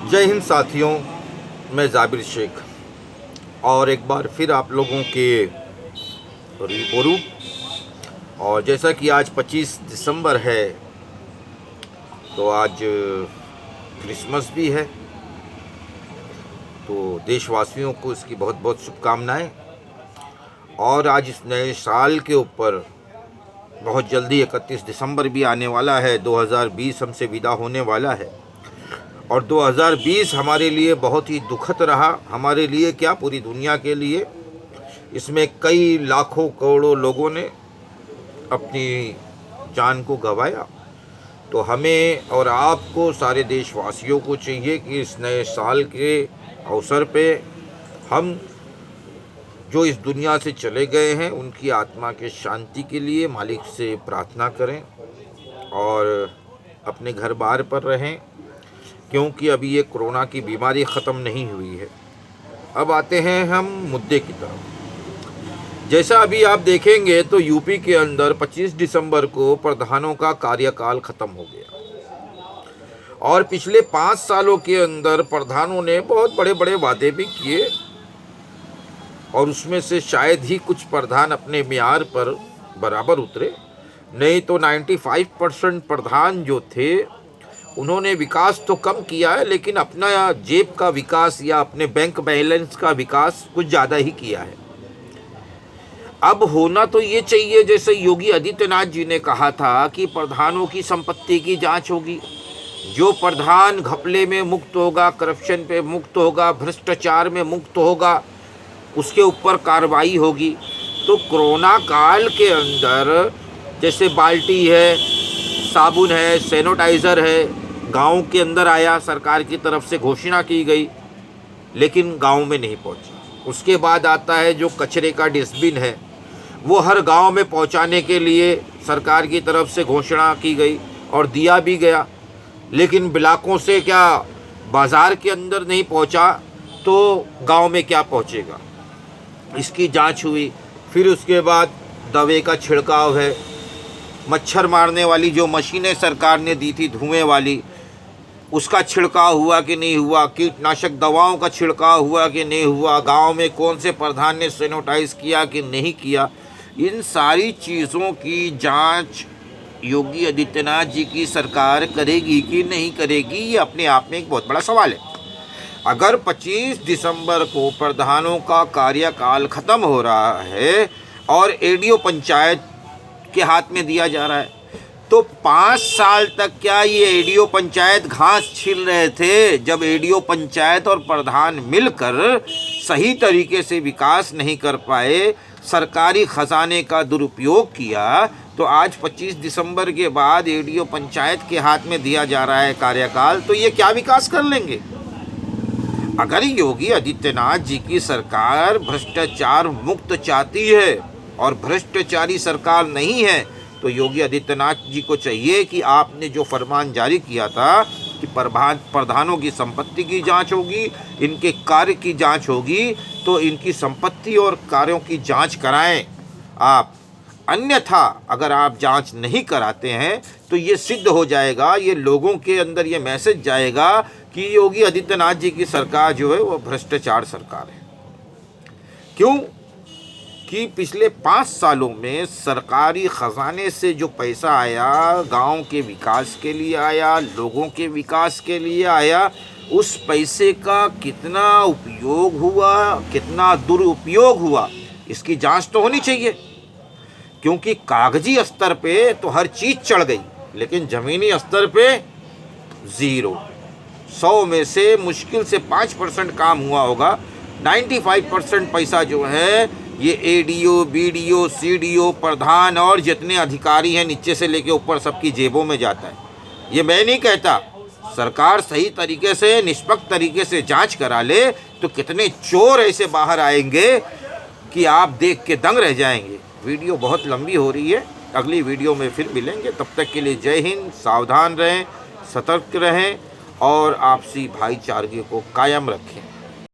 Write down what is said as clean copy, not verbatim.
जय हिंद साथियों, मैं जाबिर शेख और एक बार फिर आप लोगों के रूबरू। और जैसा कि आज 25 दिसंबर है तो आज क्रिसमस भी है, तो देशवासियों को इसकी बहुत बहुत शुभकामनाएं। और आज इस नए साल के ऊपर बहुत जल्दी 31 दिसंबर भी आने वाला है। 2020 हमसे विदा होने वाला है और 2020 हमारे लिए बहुत ही दुखद रहा। हमारे लिए क्या, पूरी दुनिया के लिए। इसमें कई लाखों करोड़ों लोगों ने अपनी जान को गंवाया। तो हमें और आपको, सारे देशवासियों को चाहिए कि इस नए साल के अवसर पे हम जो इस दुनिया से चले गए हैं उनकी आत्मा के शांति के लिए मालिक से प्रार्थना करें और अपने घर बार पर रहें, क्योंकि अभी ये कोरोना की बीमारी ख़त्म नहीं हुई है। अब आते हैं हम मुद्दे की तरफ। जैसा अभी आप देखेंगे तो यूपी के अंदर 25 दिसंबर को प्रधानों का कार्यकाल ख़त्म हो गया और पिछले 5 सालों के अंदर प्रधानों ने बहुत बड़े बड़े वादे भी किए और उसमें से शायद ही कुछ प्रधान अपने मियार पर बराबर उतरे, नहीं तो 95% प्रधान जो थे उन्होंने विकास तो कम किया है, लेकिन अपना जेब का विकास या अपने बैंक बैलेंस का विकास कुछ ज़्यादा ही किया है। अब होना तो ये चाहिए, जैसे योगी आदित्यनाथ जी ने कहा था कि प्रधानों की संपत्ति की जांच होगी। जो प्रधान घपले में मुक्त होगा, करप्शन पे मुक्त होगा, भ्रष्टाचार में मुक्त होगा, उसके ऊपर कार्रवाई होगी। तो कोरोना काल के अंदर जैसे बाल्टी है, साबुन है, सैनिटाइज़र है, गांव के अंदर आया, सरकार की तरफ से घोषणा की गई, लेकिन गांव में नहीं पहुंचा। उसके बाद आता है जो कचरे का डस्टबिन है, वो हर गांव में पहुंचाने के लिए सरकार की तरफ से घोषणा की गई और दिया भी गया, लेकिन ब्लॉकों से क्या बाज़ार के अंदर नहीं पहुंचा तो गांव में क्या पहुंचेगा। इसकी जांच हुई। फिर उसके बाद दवे का छिड़काव है, मच्छर मारने वाली जो मशीनें सरकार ने दी थी धुएं वाली, उसका छिड़काव हुआ कि नहीं हुआ, कीटनाशक दवाओं का छिड़काव हुआ कि नहीं हुआ, गांव में कौन से प्रधान ने सैनिटाइज किया कि नहीं किया। इन सारी चीज़ों की जांच योगी आदित्यनाथ जी की सरकार करेगी कि नहीं करेगी, ये अपने आप में एक बहुत बड़ा सवाल है। अगर 25 दिसंबर को प्रधानों का कार्यकाल ख़त्म हो रहा है और एडीओ पंचायत के हाथ में दिया जा रहा है, तो 5 साल तक क्या ये एडीओ पंचायत घास छील रहे थे? जब एडीओ पंचायत और प्रधान मिलकर सही तरीके से विकास नहीं कर पाए, सरकारी खजाने का दुरुपयोग किया, तो आज 25 दिसंबर के बाद एडीओ पंचायत के हाथ में दिया जा रहा है कार्यकाल, तो ये क्या विकास कर लेंगे? अगर योगी आदित्यनाथ जी की सरकार भ्रष्टाचार मुक्त चाहती है और भ्रष्टाचारी सरकार नहीं है, तो योगी आदित्यनाथ जी को चाहिए कि आपने जो फरमान जारी किया था कि प्रधानों की संपत्ति की जांच होगी, इनके कार्य की जांच होगी, तो इनकी संपत्ति और कार्यों की जांच कराएं आप। अन्यथा अगर आप जांच नहीं कराते हैं तो ये सिद्ध हो जाएगा, ये लोगों के अंदर ये मैसेज जाएगा कि योगी आदित्यनाथ जी की सरकार जो है वो भ्रष्टाचार सरकार है। क्यों कि पिछले 5 सालों में सरकारी ख़जाने से जो पैसा आया, गांव के विकास के लिए आया, लोगों के विकास के लिए आया, उस पैसे का कितना उपयोग हुआ, कितना दुरुपयोग हुआ, इसकी जांच तो होनी चाहिए। क्योंकि कागजी स्तर पे तो हर चीज़ चढ़ गई, लेकिन ज़मीनी स्तर पे ज़ीरो। 100 में से मुश्किल से 5% काम हुआ होगा। 95% पैसा जो है ये एडीओ, बीडीओ, सीडीओ, प्रधान और जितने अधिकारी हैं नीचे से लेके ऊपर सबकी जेबों में जाता है। ये मैं नहीं कहता, सरकार सही तरीके से, निष्पक्ष तरीके से जांच करा ले तो कितने चोर ऐसे बाहर आएंगे कि आप देख के दंग रह जाएंगे। वीडियो बहुत लंबी हो रही है, अगली वीडियो में फिर मिलेंगे। तब तक के लिए जय हिंद। सावधान रहें, सतर्क रहें और आपसी भाईचारे को कायम रखें।